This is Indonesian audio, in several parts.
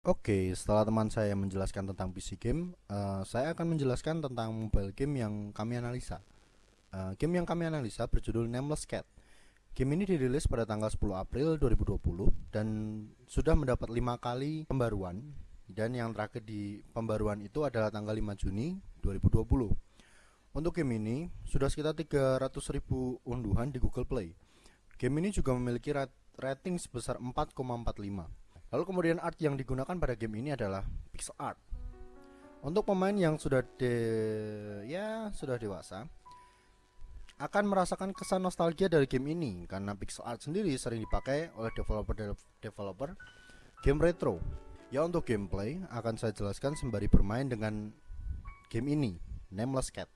Oke, setelah teman saya menjelaskan tentang PC game, saya akan menjelaskan tentang mobile game yang kami analisa. Game yang kami analisa berjudul Nameless Cat. Game ini dirilis pada tanggal 10 April 2020 dan sudah mendapat 5 kali pembaruan. Dan yang terakhir di pembaruan itu adalah tanggal 5 Juni 2020. Untuk game ini, sudah sekitar 300.000 unduhan di Google Play. Game ini juga memiliki rating sebesar 4,45. Lalu kemudian art yang digunakan pada game ini adalah pixel art. Untuk pemain yang sudah dewasa akan merasakan kesan nostalgia dari game ini karena pixel art sendiri sering dipakai oleh developer game retro. Ya, untuk gameplay akan saya jelaskan sembari bermain dengan game ini, Nameless Cat.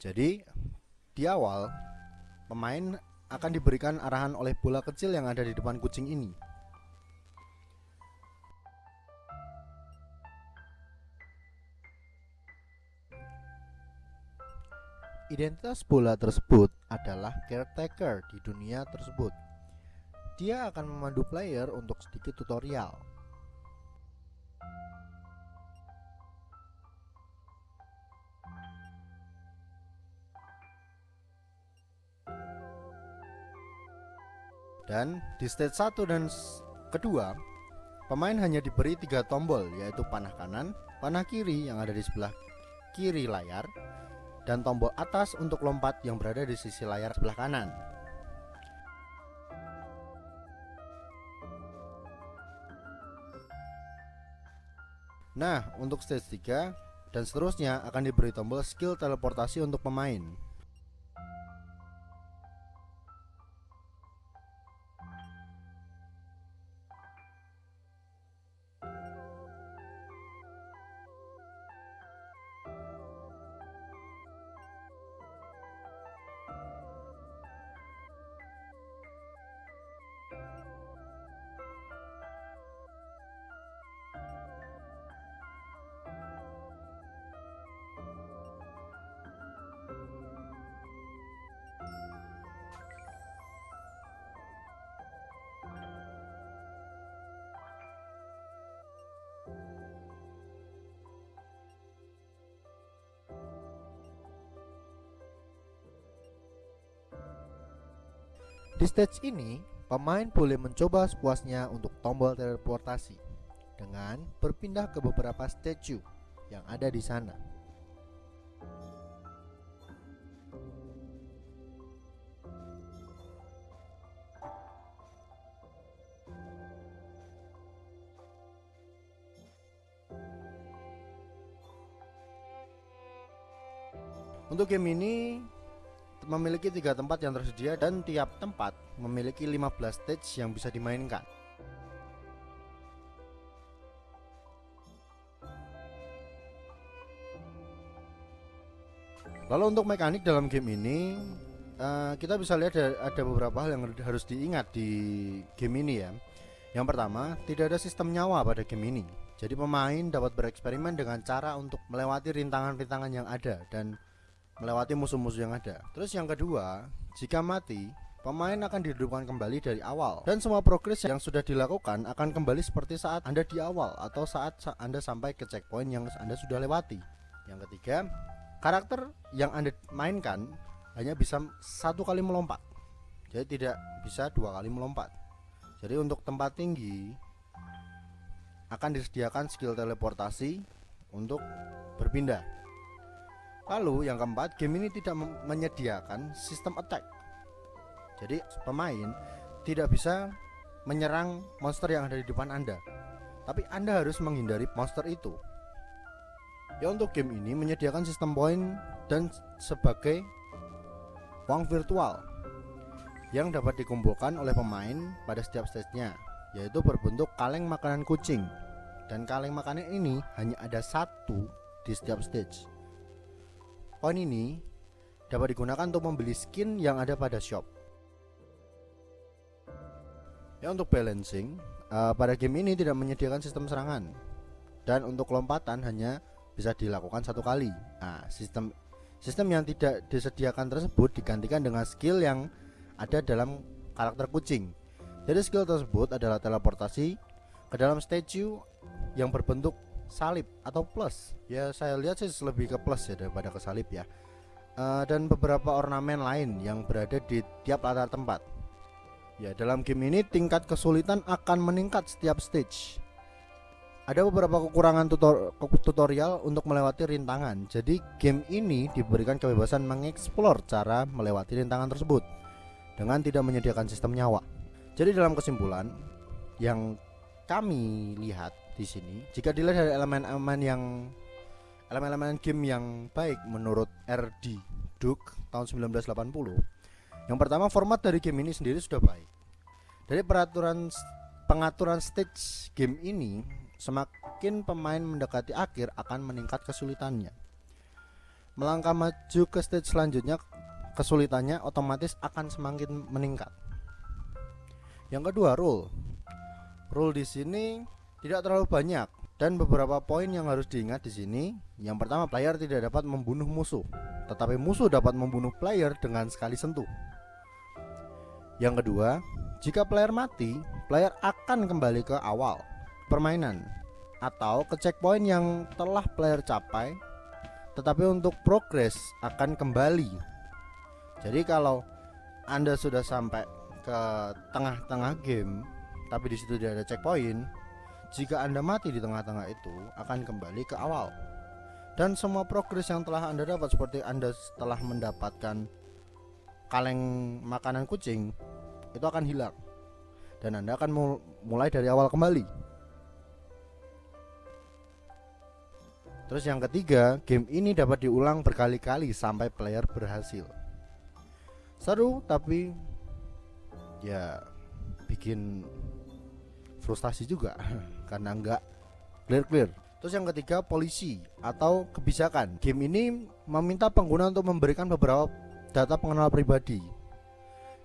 Jadi, di awal pemain akan diberikan arahan oleh bola kecil yang ada di depan kucing ini. Identitas bola tersebut adalah caretaker di dunia tersebut. Dia akan memandu player untuk sedikit tutorial. Dan di stage 1 dan kedua, pemain hanya diberi 3 tombol, yaitu panah kanan, panah kiri yang ada di sebelah kiri layar, dan tombol atas untuk lompat yang berada di sisi layar sebelah kanan. Nah, untuk stage 3 dan seterusnya akan diberi tombol skill teleportasi untuk pemain. Di stage ini, pemain boleh mencoba sepuasnya untuk tombol teleportasi dengan berpindah ke beberapa statue yang ada di sana. Untuk game ini memiliki 3 tempat yang tersedia dan tiap tempat memiliki 15 stage yang bisa dimainkan. Lalu untuk mekanik dalam game ini, kita bisa lihat ada beberapa hal yang harus diingat di game ini ya. Yang pertama, tidak ada sistem nyawa pada game ini. Jadi pemain dapat bereksperimen dengan cara untuk melewati rintangan-rintangan yang ada dan melewati musuh-musuh yang ada. Terus yang kedua, jika mati, pemain akan dihidupkan kembali dari awal dan semua progres yang sudah dilakukan akan kembali seperti saat Anda di awal atau saat Anda sampai ke checkpoint yang Anda sudah lewati. Yang ketiga, karakter yang Anda mainkan hanya bisa 1 kali melompat. Jadi tidak bisa 2 kali melompat. Jadi untuk tempat tinggi akan disediakan skill teleportasi untuk berpindah. Lalu yang keempat, game ini tidak menyediakan sistem attack. Jadi pemain tidak bisa menyerang monster yang ada di depan Anda, tapi Anda harus menghindari monster itu. Ya, untuk game ini menyediakan sistem poin dan sebagai uang virtual yang dapat dikumpulkan oleh pemain pada setiap stage-nya, yaitu berbentuk kaleng makanan kucing. Dan kaleng makanan ini hanya ada 1 di setiap stage. Poin ini dapat digunakan untuk membeli skin yang ada pada shop. Ya, untuk balancing, pada game ini tidak menyediakan sistem serangan. Dan untuk lompatan hanya bisa dilakukan 1 kali. Nah, sistem yang tidak disediakan tersebut digantikan dengan skill yang ada dalam karakter kucing. Jadi skill tersebut adalah teleportasi ke dalam statue yang berbentuk salib atau plus. Ya saya lihat sih lebih ke plus ya daripada ke salib ya. Dan beberapa ornamen lain yang berada di tiap latar tempat. Ya, dalam game ini tingkat kesulitan akan meningkat setiap stage. Ada beberapa kekurangan tutorial untuk melewati rintangan. Jadi game ini diberikan kebebasan mengeksplor cara melewati rintangan tersebut dengan tidak menyediakan sistem nyawa. Jadi dalam kesimpulan yang kami lihat di sini, jika dilihat dari elemen-elemen game yang baik menurut RD Duke tahun 1980, yang pertama, format dari game ini sendiri sudah baik. Dari pengaturan stage game ini, semakin pemain mendekati akhir akan meningkat kesulitannya. Melangkah maju ke stage selanjutnya, kesulitannya otomatis akan semakin meningkat. Yang kedua, rule di sini tidak terlalu banyak dan beberapa poin yang harus diingat di sini. Yang pertama, player tidak dapat membunuh musuh, tetapi musuh dapat membunuh player dengan sekali sentuh. Yang kedua, jika player mati, player akan kembali ke awal permainan atau ke checkpoint yang telah player capai, tetapi untuk progress akan kembali. Jadi kalau Anda sudah sampai ke tengah-tengah game tapi di situ tidak ada checkpoint, jika Anda mati di tengah-tengah itu akan kembali ke awal. Dan semua progres yang telah Anda dapat, seperti Anda setelah mendapatkan kaleng makanan kucing, itu akan hilang dan Anda akan mulai dari awal kembali. Terus yang ketiga, game ini dapat diulang berkali-kali sampai player berhasil. Seru tapi ya bikin frustasi juga karena enggak clear. Terus yang ketiga, polisi atau kebijakan. Game ini meminta pengguna untuk memberikan beberapa data pengenal pribadi.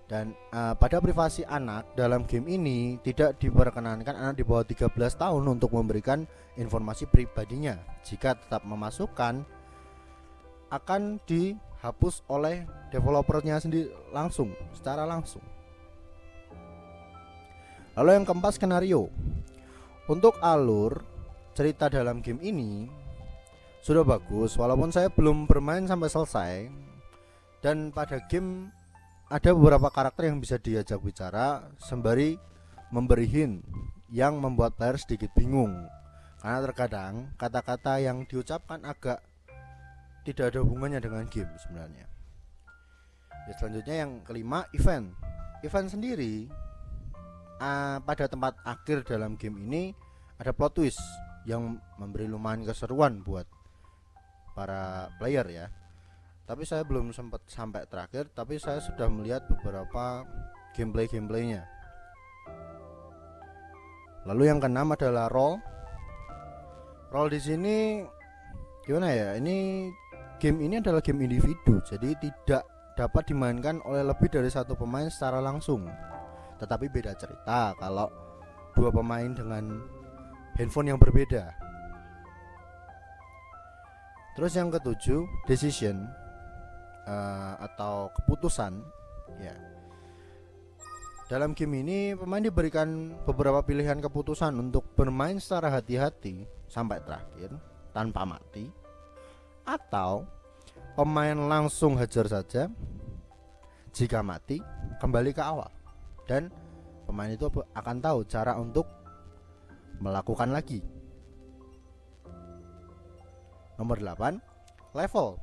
Dan pada privasi anak dalam game ini tidak diperkenankan anak di bawah 13 tahun untuk memberikan informasi pribadinya. Jika tetap memasukkan, akan dihapus oleh developernya sendiri secara langsung. Lalu yang keempat, skenario. Untuk alur cerita dalam game ini sudah bagus, walaupun saya belum bermain sampai selesai. Dan pada game ada beberapa karakter yang bisa diajak bicara sembari memberi hint yang membuat player sedikit bingung, karena terkadang kata-kata yang diucapkan agak tidak ada hubungannya dengan game sebenarnya. Ya, selanjutnya yang kelima, event sendiri. Pada tempat akhir dalam game ini ada plot twist yang memberi lumayan keseruan buat para player ya. Tapi saya belum sempat sampai terakhir, tapi saya sudah melihat beberapa gameplaynya. Lalu yang keenam adalah role di sini gimana ya? Game ini adalah game individu, jadi tidak dapat dimainkan oleh lebih dari satu pemain secara langsung. Tetapi beda cerita kalau dua pemain dengan handphone yang berbeda. Terus yang ketujuh, decision atau keputusan ya. Dalam game ini pemain diberikan beberapa pilihan keputusan untuk bermain secara hati-hati sampai terakhir tanpa mati, atau pemain langsung hajar saja, jika mati kembali ke awal dan pemain itu akan tahu cara untuk melakukan lagi. Nomor 8, level.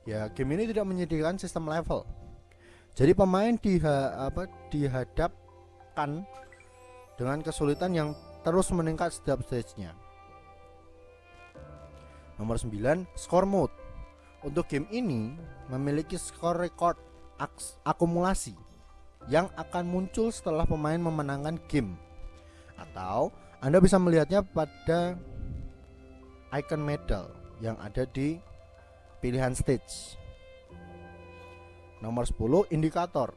Ya, game ini tidak menyediakan sistem level. Jadi pemain dihadapkan dengan kesulitan yang terus meningkat setiap stage-nya. Nomor 9, score mode. Untuk game ini memiliki score record akumulasi yang akan muncul setelah pemain memenangkan game, atau Anda bisa melihatnya pada icon medal yang ada di pilihan stage. Nomor 10, indikator.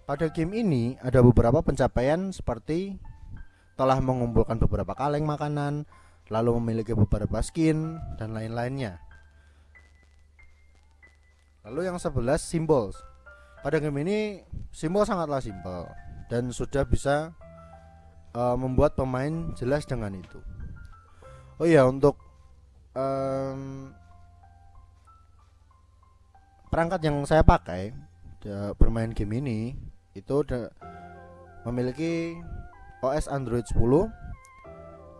Pada game ini ada beberapa pencapaian seperti telah mengumpulkan beberapa kaleng makanan, lalu memiliki beberapa skin dan lain-lainnya. Lalu yang 11, simbol. Pada game ini simbol sangatlah simpel. dan sudah bisa membuat pemain jelas dengan itu. Oh iya, untuk perangkat yang saya pakai bermain game ini itu memiliki OS Android 10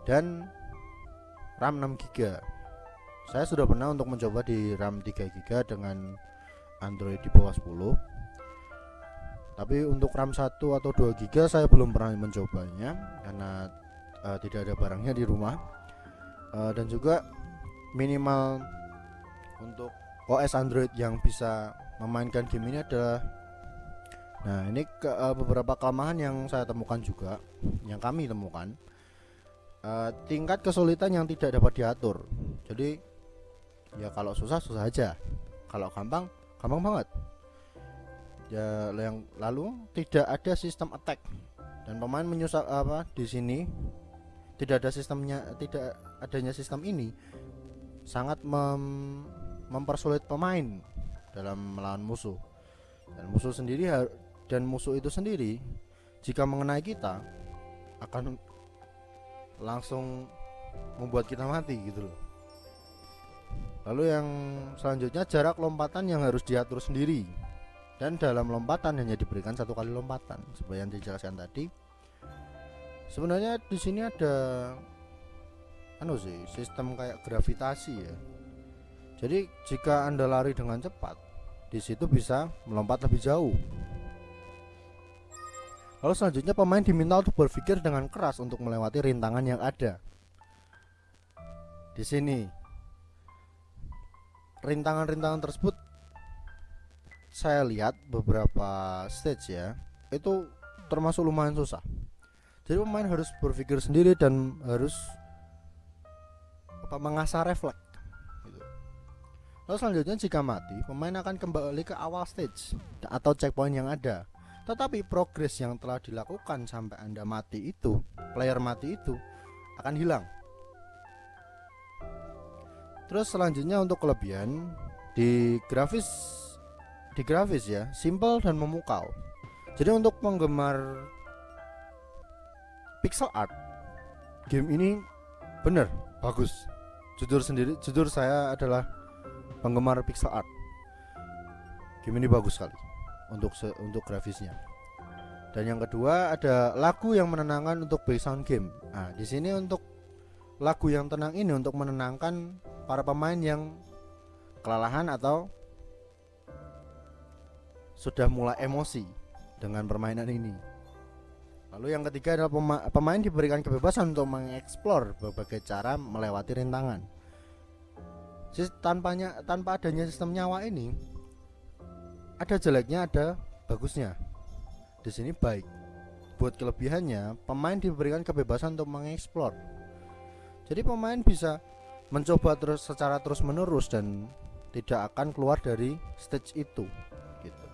dan RAM 6 GB. Saya sudah pernah untuk mencoba di RAM 3 GB dengan Android di bawah 10. Tapi untuk RAM 1 atau 2 GB saya belum pernah mencobanya karena tidak ada barangnya di rumah. Dan juga minimal untuk OS Android yang bisa memainkan game ini adalah, nah ini beberapa kelemahan yang saya temukan juga, yang kami temukan. Tingkat kesulitan yang tidak dapat diatur. Jadi ya kalau susah aja, kalau gampang banget. Ya, yang lalu tidak ada sistem attack dan pemain menyusah di sini tidak adanya sistem ini sangat mempersulit pemain dalam melawan musuh. Dan musuh itu sendiri jika mengenai kita akan langsung membuat kita mati gitu loh. Lalu yang selanjutnya jarak lompatan yang harus diatur sendiri. Dan dalam lompatan hanya diberikan 1 kali lompatan seperti yang dijelaskan tadi. Sebenarnya di sini ada sistem kayak gravitasi ya. Jadi jika Anda lari dengan cepat, di situ bisa melompat lebih jauh. Lalu selanjutnya pemain diminta untuk berpikir dengan keras untuk melewati rintangan yang ada. Di sini rintangan-rintangan tersebut saya lihat beberapa stage ya, itu termasuk lumayan susah. Jadi pemain harus berpikir sendiri dan harus mengasah refleks gitu. Lalu selanjutnya jika mati, pemain akan kembali ke awal stage atau checkpoint yang ada. Tetapi progres yang telah dilakukan sampai Anda mati itu, player mati itu akan hilang. Terus selanjutnya untuk kelebihan di grafis ya, simple dan memukau. Jadi untuk penggemar pixel art, game ini bener bagus. Jujur saya adalah penggemar pixel art. Game ini bagus sekali untuk grafisnya. Dan yang kedua ada lagu yang menenangkan untuk background game. Nah, di sini untuk lagu yang tenang ini untuk menenangkan para pemain yang kelelahan atau sudah mulai emosi dengan permainan ini. Lalu yang ketiga adalah pemain diberikan kebebasan untuk mengeksplor berbagai cara melewati rintangan. Tanpa adanya sistem nyawa ini, ada jeleknya, ada bagusnya. Di sini baik. Buat kelebihannya, pemain diberikan kebebasan untuk mengeksplor. Jadi pemain bisa mencoba secara terus-menerus dan tidak akan keluar dari stage itu gitu.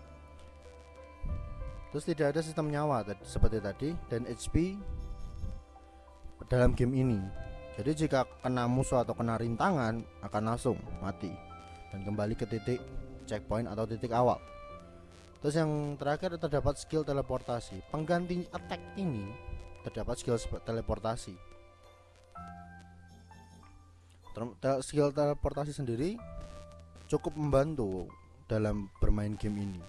Terus tidak ada sistem nyawa seperti tadi dan HP dalam game ini. Jadi jika kena musuh atau kena rintangan akan langsung mati dan kembali ke titik checkpoint atau titik awal. Terus yang terakhir terdapat skill teleportasi. Pengganti attack ini terdapat skill teleportasi. Skill teleportasi sendiri cukup membantu dalam bermain game ini.